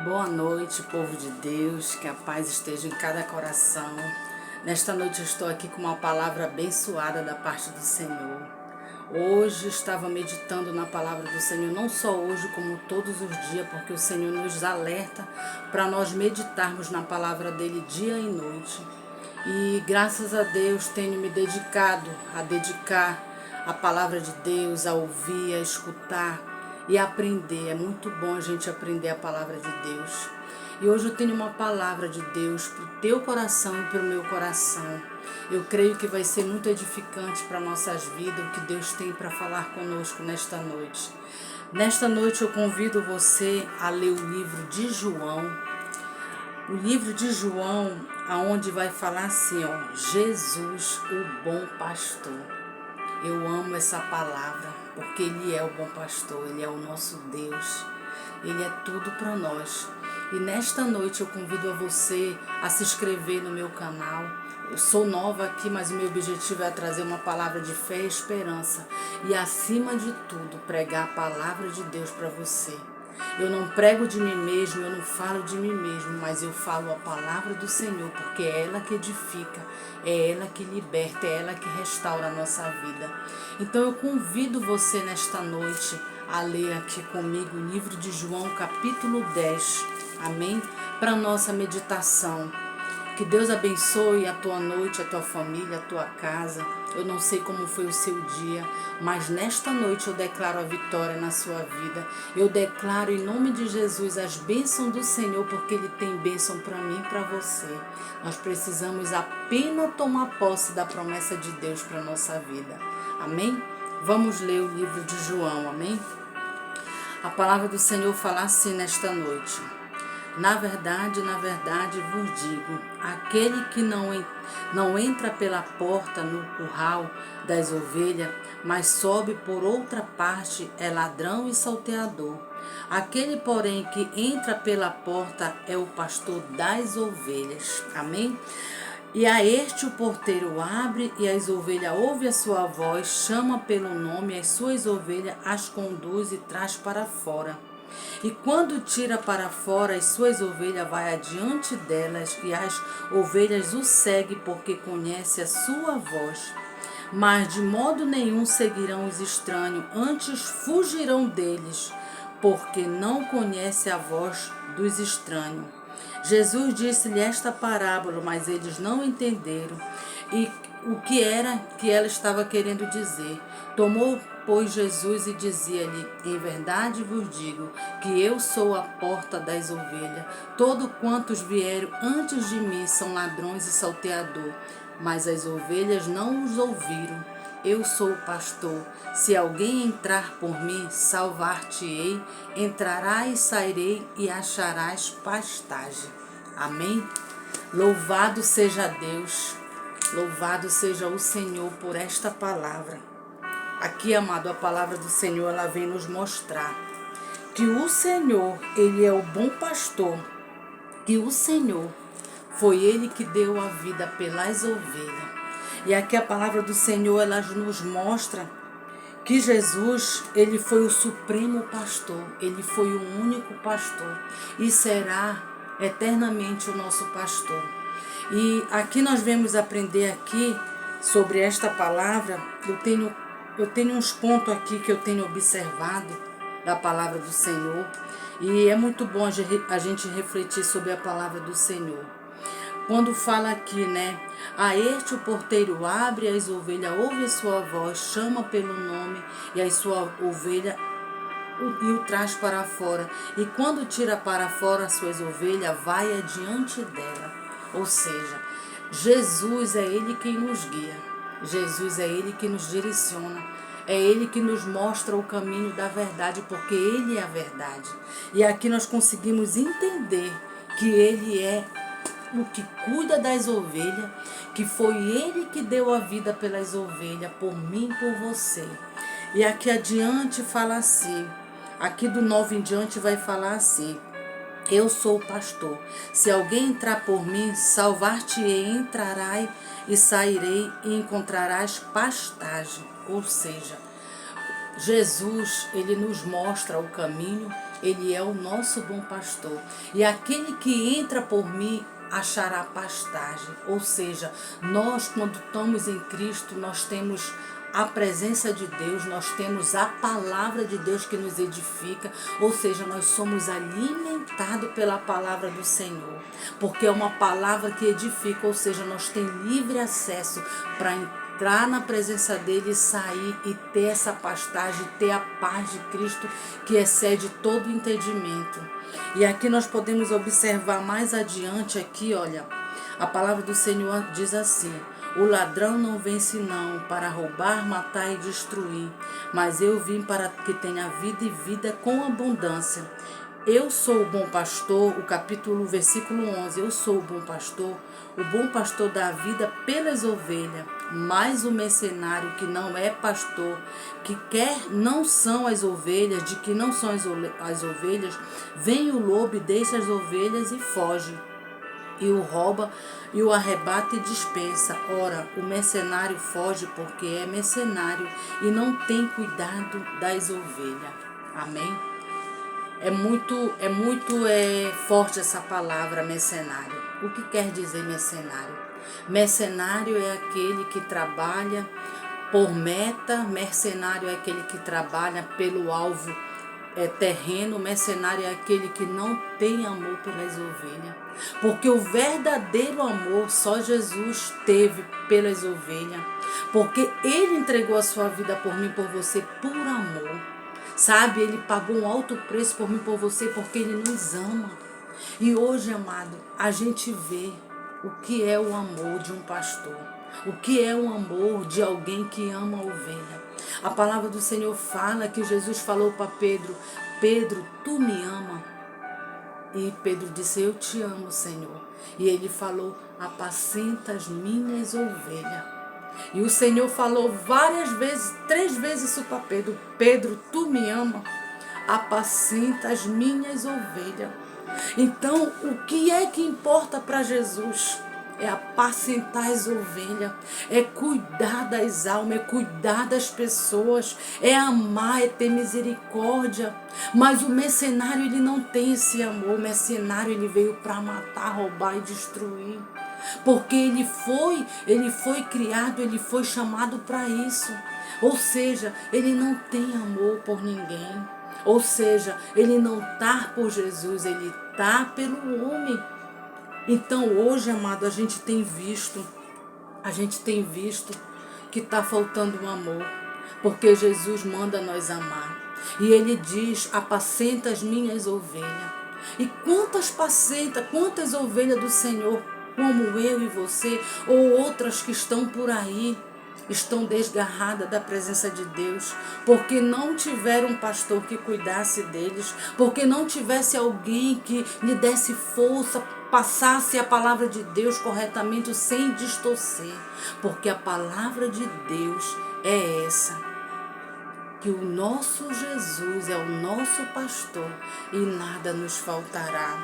Boa noite, povo de Deus, que a paz esteja em cada coração. Nesta noite eu estou aqui com uma palavra abençoada da parte do Senhor. Hoje estava meditando na palavra do Senhor, não só hoje, como todos os dias, porque o Senhor nos alerta para nós meditarmos na palavra dele dia e noite. E graças a Deus tenho me dedicado a dedicar a palavra de Deus, a ouvir, a escutar e a aprender. É muito bom a gente aprender a palavra de Deus. E hoje eu tenho uma palavra de Deus para o teu coração e para o meu coração. Eu creio que vai ser muito edificante para nossas vidas o que Deus tem para falar conosco nesta noite. Nesta noite eu convido você a ler o livro de João. O livro de João, aonde vai falar assim, ó, Jesus, o bom pastor. Eu amo essa palavra, porque Ele é o bom pastor, Ele é o nosso Deus, Ele é tudo para nós. E nesta noite eu convido a você a se inscrever no meu canal. Eu sou nova aqui, mas o meu objetivo é trazer uma palavra de fé e esperança. E acima de tudo, pregar a palavra de Deus para você. Eu não prego de mim mesmo, eu não falo de mim mesmo, mas eu falo a palavra do Senhor, porque é ela que edifica, é ela que liberta, é ela que restaura a nossa vida. Então eu convido você nesta noite a ler aqui comigo o livro de João, capítulo 10, amém? Para a nossa meditação. Que Deus abençoe a tua noite, a tua família, a tua casa. Eu não sei como foi o seu dia, mas nesta noite eu declaro a vitória na sua vida. Eu declaro em nome de Jesus as bênçãos do Senhor, porque Ele tem bênção para mim e para você. Nós precisamos apenas tomar posse da promessa de Deus para a nossa vida. Amém? Vamos ler o livro de João, amém? A palavra do Senhor fala assim nesta noite. Na verdade, vos digo, aquele que não entra pela porta no curral das ovelhas, mas sobe por outra parte, é ladrão e salteador. Aquele, porém, que entra pela porta é o pastor das ovelhas. Amém? E a este o porteiro abre, e as ovelhas ouvem a sua voz, chama pelo nome, as suas ovelhas as conduz e traz para fora. E quando tira para fora as suas ovelhas, vai adiante delas, e as ovelhas o seguem, porque conhece a sua voz. Mas de modo nenhum seguirão os estranhos, antes fugirão deles, porque não conhece a voz dos estranhos. Jesus disse-lhe esta parábola, mas eles não entenderam e o que era que ela estava querendo dizer. Tomou, pois, Jesus e dizia-lhe, em verdade vos digo, que eu sou a porta das ovelhas. Todo quantos vieram antes de mim são ladrões e salteador, mas as ovelhas não os ouviram. Eu sou o pastor. Se alguém entrar por mim, salvar-te-ei, entrarás e sairei e acharás pastagem. Amém? Louvado seja Deus, louvado seja o Senhor por esta palavra. Aqui, amado, a palavra do Senhor, ela vem nos mostrar que o Senhor, Ele é o bom pastor, que o Senhor foi Ele que deu a vida pelas ovelhas. E aqui a palavra do Senhor, ela nos mostra que Jesus, Ele foi o supremo pastor, Ele foi o único pastor e será eternamente o nosso pastor. E aqui nós vamos aprender aqui sobre esta palavra. Eu tenho uns pontos aqui que eu tenho observado da palavra do Senhor e é muito bom a gente refletir sobre a palavra do Senhor. Quando fala aqui, né? A este o porteiro abre, as ovelhas ouvem a sua voz, chama pelo nome e a sua ovelha e o traz para fora. E quando tira para fora as suas ovelhas, vai adiante dela. Ou seja, Jesus é Ele quem nos guia. Jesus é Ele que nos direciona. É Ele que nos mostra o caminho da verdade, porque Ele é a verdade. E aqui nós conseguimos entender que Ele é o que cuida das ovelhas, que foi Ele que deu a vida pelas ovelhas, por mim e por você. E aqui adiante fala assim, aqui do 9 em diante vai falar assim, eu sou o pastor, se alguém entrar por mim, salvar-te-ei, entrarás e sairei e encontrarás pastagem. Ou seja, Jesus, Ele nos mostra o caminho, Ele é o nosso bom pastor. E aquele que entra por mim achará pastagem. Ou seja, nós, quando estamos em Cristo, nós temos a presença de Deus, nós temos a palavra de Deus que nos edifica, ou seja, nós somos alimentados pela palavra do Senhor, porque é uma palavra que edifica, ou seja, nós temos livre acesso para entrar na presença dele, sair e ter essa pastagem, ter a paz de Cristo que excede todo entendimento. E aqui nós podemos observar mais adiante aqui, olha, a palavra do Senhor diz assim: o ladrão não vem senão para roubar, matar e destruir, mas eu vim para que tenha vida e vida com abundância. Eu sou o bom pastor, versículo 11, eu sou o bom pastor dá a vida pelas ovelhas, mas o mercenário que não é pastor, que não são as ovelhas, de que não são as ovelhas, vem o lobo e deixa as ovelhas e foge. E o rouba e o arrebata e dispensa. Ora, o mercenário foge porque é mercenário e não tem cuidado das ovelhas. Amém? É muito forte essa palavra mercenário. O que quer dizer mercenário? Mercenário é aquele que trabalha por meta, mercenário é aquele que trabalha pelo alvo terreno, mercenário é aquele que não tem amor pelas ovelhas. Porque o verdadeiro amor só Jesus teve pelas ovelhas. Porque ele entregou a sua vida por mim, por você, por amor. Sabe, ele pagou um alto preço por mim, por você, porque ele nos ama. E hoje, amado, a gente vê o que é o amor de um pastor. O que é o amor de alguém que ama a ovelha. A palavra do Senhor fala que Jesus falou para Pedro: Pedro, tu me ama? E Pedro disse: eu te amo, Senhor. E ele falou: apacenta as minhas ovelhas. E o Senhor falou várias vezes, 3 vezes isso para Pedro: Pedro, tu me ama? Apacenta as minhas ovelhas. Então, o que é que importa para Jesus? É apacentar as ovelhas, é cuidar das almas, é cuidar das pessoas, é amar, é ter misericórdia. Mas o mercenário, ele não tem esse amor. O mercenário, ele veio para matar, roubar e destruir. Porque ele foi criado, ele foi chamado para isso. Ou seja, ele não tem amor por ninguém. Ou seja, ele não está por Jesus, ele está pelo homem. Então hoje, amado, a gente tem visto que está faltando um amor, porque Jesus manda nós amar. E ele diz: apacenta as minhas ovelhas. E quantas ovelhas do Senhor, como eu e você, ou outras que estão por aí, estão desgarradas da presença de Deus, porque não tiveram um pastor que cuidasse deles, porque não tivesse alguém que lhe desse força, passasse a palavra de Deus corretamente, sem distorcer, porque a palavra de Deus é essa, que o nosso Jesus é o nosso pastor e nada nos faltará.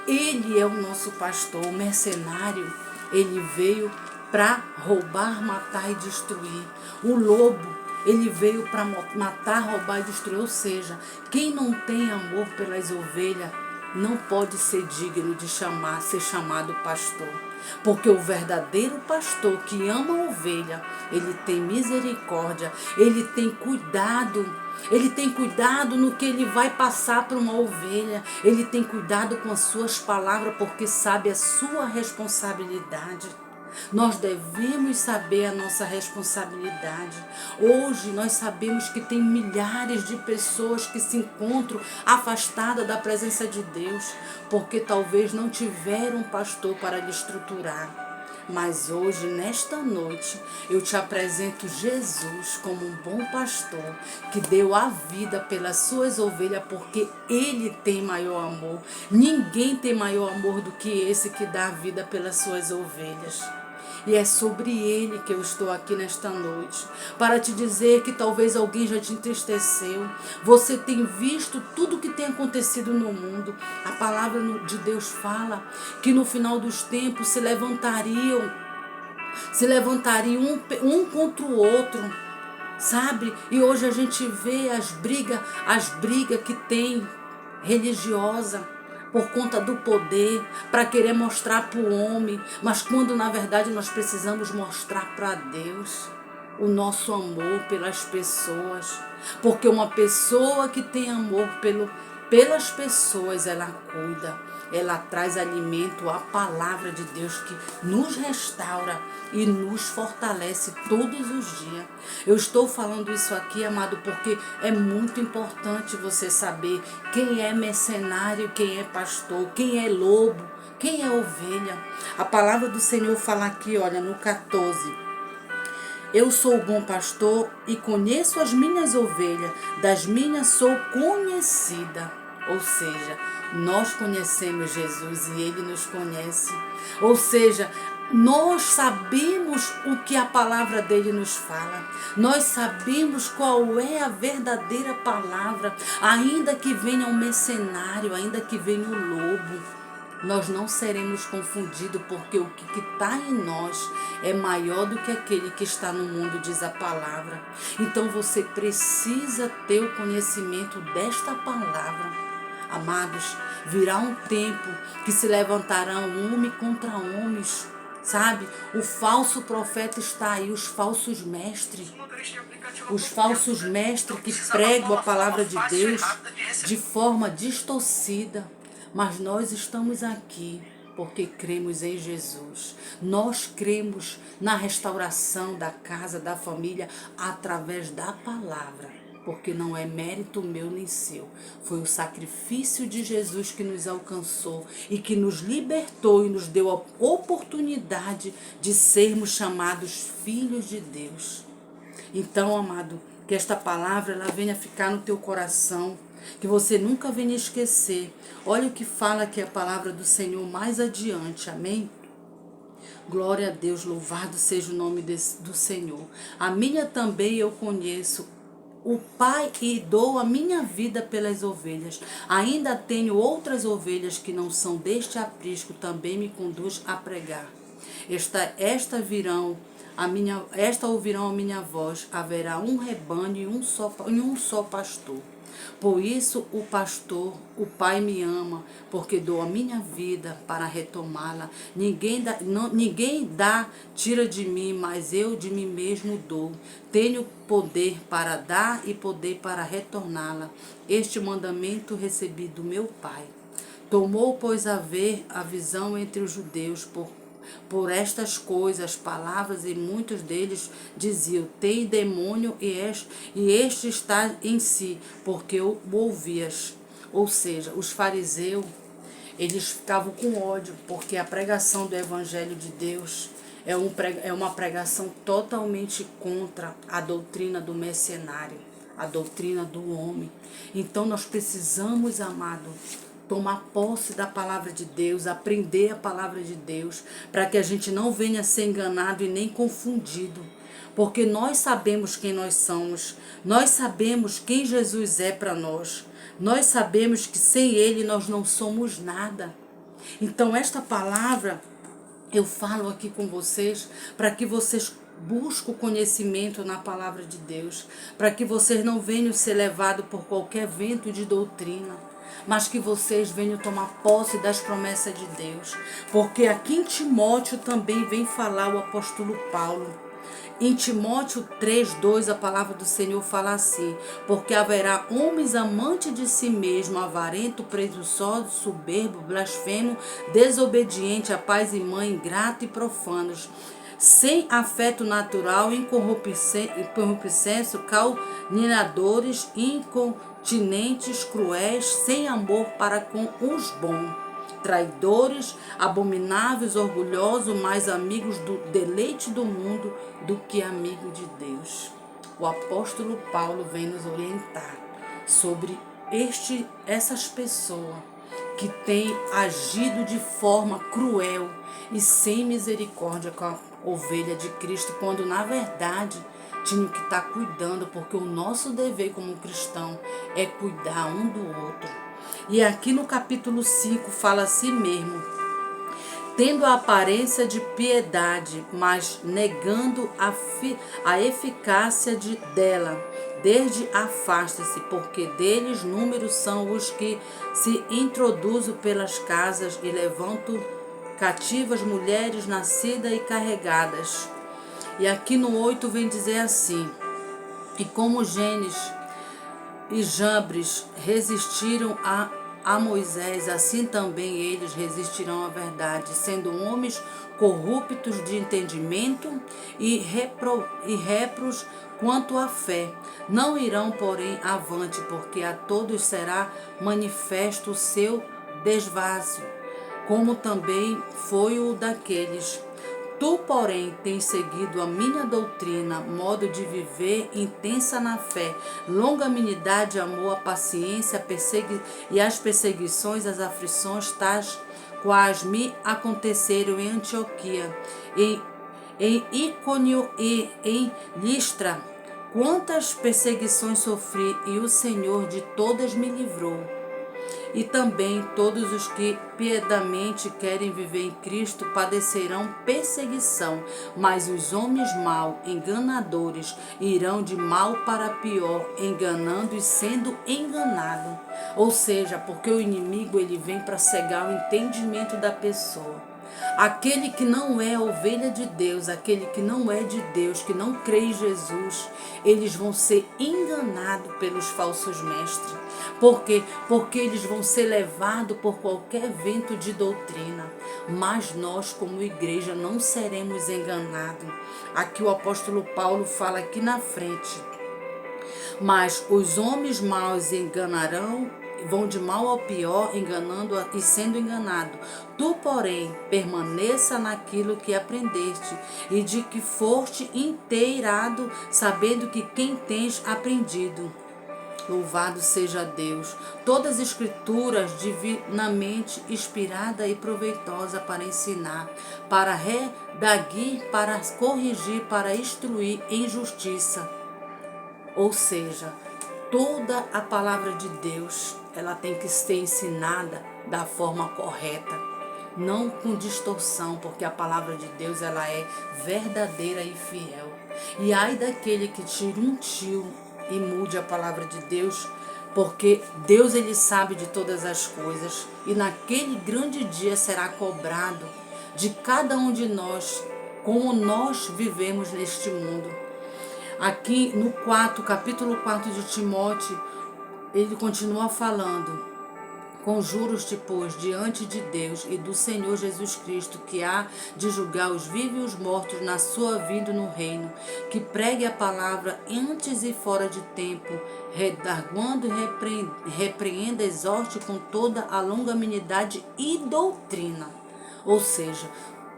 Ele é o nosso pastor. O mercenário, ele veio para roubar, matar e destruir. O lobo, ele veio para matar, roubar e destruir. Ou seja, quem não tem amor pelas ovelhas não pode ser digno de ser chamado pastor. Porque o verdadeiro pastor que ama a ovelha, ele tem misericórdia, ele tem cuidado. Ele tem cuidado no que ele vai passar para uma ovelha. Ele tem cuidado com as suas palavras, porque sabe a sua responsabilidade. Nós devemos saber a nossa responsabilidade. Hoje nós sabemos que tem milhares de pessoas que se encontram afastadas da presença de Deus, porque talvez não tiveram um pastor para lhe estruturar. Mas hoje, nesta noite, eu te apresento Jesus como um bom pastor que deu a vida pelas suas ovelhas, porque ele tem maior amor. Ninguém tem maior amor do que esse que dá a vida pelas suas ovelhas. E é sobre ele que eu estou aqui nesta noite, para te dizer que talvez alguém já te entristeceu. Você tem visto tudo o que tem acontecido no mundo. A palavra de Deus fala que no final dos tempos se levantariam um contra o outro, sabe? E hoje a gente vê as brigas que tem religiosa, por conta do poder, para querer mostrar para o homem, mas quando na verdade nós precisamos mostrar para Deus o nosso amor pelas pessoas, porque uma pessoa que tem amor pelas pessoas, ela cuida, ela traz alimento, a palavra de Deus que nos restaura e nos fortalece todos os dias. Eu estou falando isso aqui, amado, porque é muito importante você saber quem é mercenário, quem é pastor, quem é lobo, quem é ovelha. A palavra do Senhor fala aqui, olha, no 14. Eu sou o bom pastor e conheço as minhas ovelhas, das minhas sou conhecida. Ou seja, nós conhecemos Jesus e Ele nos conhece. Ou seja, nós sabemos o que a palavra dele nos fala. Nós sabemos qual é a verdadeira palavra. Ainda que venha um mercenário, ainda que venha o lobo, nós não seremos confundidos, porque o que está em nós é maior do que aquele que está no mundo, diz a palavra. Então você precisa ter o conhecimento desta palavra. Amados, virá um tempo que se levantarão homem contra homens, sabe? O falso profeta está aí, os falsos mestres. Os falsos mestres que pregam a palavra de Deus de forma distorcida. Mas nós estamos aqui porque cremos em Jesus. Nós cremos na restauração da casa, da família, através da palavra. Porque não é mérito meu nem seu. Foi o sacrifício de Jesus que nos alcançou e que nos libertou e nos deu a oportunidade de sermos chamados filhos de Deus. Então, amado, que esta palavra ela venha ficar no teu coração, que você nunca venha esquecer. Olha o que fala aqui a palavra do Senhor mais adiante, amém? Glória a Deus, louvado seja o nome do Senhor. A minha também eu conheço, o Pai, e dou a minha vida pelas ovelhas. Ainda tenho outras ovelhas que não são deste aprisco, também me conduz a pregar. Esta ouvirão a minha voz, haverá um rebanho e um só pastor. Por isso o Pai me ama, porque dou a minha vida para retomá-la. Ninguém dá, tira de mim, mas eu de mim mesmo dou. Tenho poder para dar e poder para retorná-la. Este mandamento recebi do meu Pai. Tomou, pois, a visão entre os judeus por estas coisas, palavras, e muitos deles diziam, tem demônio e este está em si, porque o ouvias. Ou seja, os fariseus, eles ficavam com ódio, porque a pregação do Evangelho de Deus é uma pregação totalmente contra a doutrina do mercenário, a doutrina do homem. Então nós precisamos, amado, tomar posse da palavra de Deus, aprender a palavra de Deus, para que a gente não venha ser enganado e nem confundido. Porque nós sabemos quem nós somos, nós sabemos quem Jesus é para nós, nós sabemos que sem Ele nós não somos nada. Então esta palavra eu falo aqui com vocês para que vocês busquem o conhecimento na palavra de Deus, para que vocês não venham ser levados por qualquer vento de doutrina, mas que vocês venham tomar posse das promessas de Deus. Porque aqui em Timóteo também vem falar o apóstolo Paulo. Em Timóteo 3:2, a palavra do Senhor fala assim, porque haverá homens amantes de si mesmo, avarento, presunçoso, soberbo, blasfemo, desobediente a pais e mãe, ingrato e profanos, sem afeto natural, incorrupcência, caluniadores, incontinentes, cruéis, sem amor para com os bons, traidores, abomináveis, orgulhosos, mais amigos do deleite do mundo do que amigo de Deus. O apóstolo Paulo vem nos orientar sobre essas pessoas que têm agido de forma cruel e sem misericórdia com a ovelha de Cristo, quando na verdade tinham que estar cuidando, porque o nosso dever como cristão é cuidar um do outro. E aqui no capítulo 5 fala assim mesmo, tendo a aparência de piedade, mas negando a eficácia dela. Desde afaste-se, porque deles números são os que se introduzem pelas casas e levantam cativas mulheres nascidas e carregadas. E aqui no 8 vem dizer assim: e como Gênesis e Jambres resistiram a Moisés, assim também eles resistirão à verdade, sendo homens corruptos de entendimento e répros quanto à fé. Não irão, porém, avante, porque a todos será manifesto o seu desvario, como também foi o daqueles. Tu, porém, tens seguido a minha doutrina, modo de viver, intensa na fé, longanimidade, amor, a paciência, e as perseguições, as aflições, tais quais me aconteceram em Antioquia, em Icônio e em Listra. Quantas perseguições sofri, e o Senhor de todas me livrou. E também todos os que piedamente querem viver em Cristo padecerão perseguição, mas os homens maus, enganadores, irão de mal para pior, enganando e sendo enganados. Ou seja, porque o inimigo ele vem para cegar o entendimento da pessoa. Aquele que não é ovelha de Deus, aquele que não é de Deus, que não crê em Jesus, eles vão ser enganados pelos falsos mestres. Por quê? Porque eles vão ser levados por qualquer vento de doutrina. Mas nós, como igreja, não seremos enganados. Aqui o apóstolo Paulo fala aqui na frente: mas os homens maus enganarão, vão de mal ao pior, enganando e sendo enganado. Tu, porém, permaneça naquilo que aprendeste e de que foste inteirado, sabendo que quem tens aprendido. Louvado seja Deus. Todas as escrituras divinamente inspirada e proveitosa para ensinar, para redarguir, para corrigir, para instruir em justiça. Ou seja, toda a palavra de Deus, ela tem que ser ensinada da forma correta, não com distorção, porque a palavra de Deus ela é verdadeira e fiel. E ai daquele que tire um tio e mude a palavra de Deus, porque Deus ele sabe de todas as coisas e naquele grande dia será cobrado de cada um de nós como nós vivemos neste mundo. Aqui no capítulo 4 de Timóteo, ele continua falando: conjuro-te, pois, diante de Deus e do Senhor Jesus Cristo, que há de julgar os vivos e os mortos na sua vinda no reino, que pregue a palavra antes e fora de tempo, redarguando, repreenda, exorte com toda a longanimidade e doutrina. Ou seja,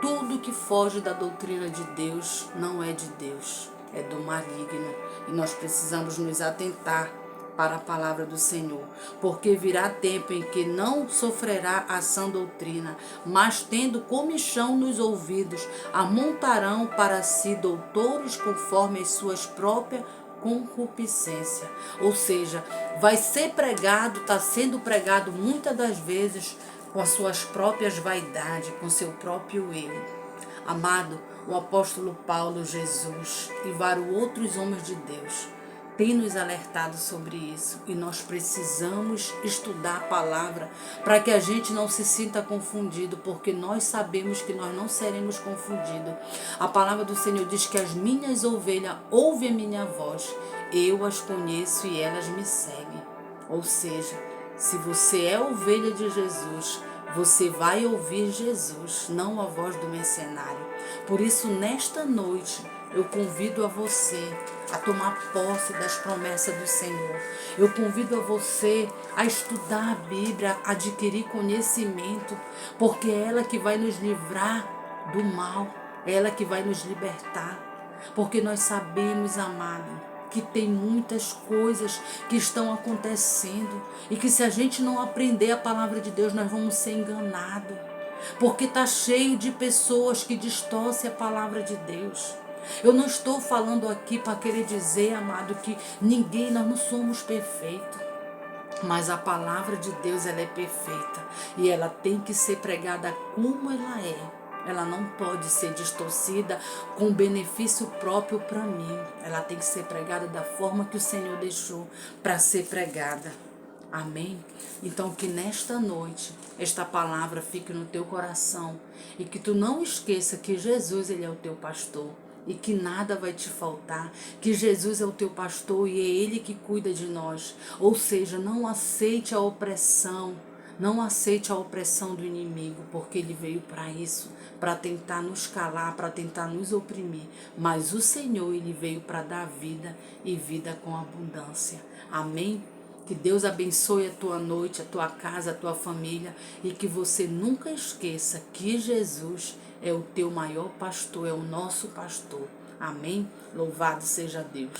tudo que foge da doutrina de Deus não é de Deus, é do maligno. E nós precisamos nos atentar para a palavra do Senhor, porque virá tempo em que não sofrerá a sã doutrina, mas tendo comichão nos ouvidos, amontarão para si doutores conforme as suas próprias concupiscência. Ou seja, vai ser pregado, está sendo pregado muitas das vezes com as suas próprias vaidades, com seu próprio eu. Amado, o apóstolo Paulo, Jesus e vários outros homens de Deus tem nos alertado sobre isso, e nós precisamos estudar a palavra para que a gente não se sinta confundido, porque nós sabemos que nós não seremos confundidos. A palavra do Senhor diz que as minhas ovelhas ouvem a minha voz, eu as conheço e elas me seguem. Ou seja, se você é ovelha de Jesus, você vai ouvir Jesus, não a voz do mercenário. Por isso, nesta noite, eu convido a você a tomar posse das promessas do Senhor. Eu convido a você a estudar a Bíblia, a adquirir conhecimento, porque é ela que vai nos livrar do mal, é ela que vai nos libertar. Porque nós sabemos, amado, que tem muitas coisas que estão acontecendo e que se a gente não aprender a palavra de Deus, nós vamos ser enganados. Porque está cheio de pessoas que distorcem a palavra de Deus. Eu não estou falando aqui para querer dizer, amado, que nós não somos perfeitos. Mas a palavra de Deus, ela é perfeita e ela tem que ser pregada como ela é. Ela não pode ser distorcida com benefício próprio para mim. Ela tem que ser pregada da forma que o Senhor deixou para ser pregada. Amém? Então que nesta noite esta palavra fique no teu coração e que tu não esqueça que Jesus, ele é o teu pastor e que nada vai te faltar, que Jesus é o teu pastor e é ele que cuida de nós. Ou seja, não aceite a opressão, não aceite a opressão do inimigo, porque ele veio para isso, para tentar nos calar, para tentar nos oprimir. Mas o Senhor, ele veio para dar vida e vida com abundância. Amém? Que Deus abençoe a tua noite, a tua casa, a tua família e que você nunca esqueça que Jesus é o teu maior pastor, é o nosso pastor. Amém? Louvado seja Deus.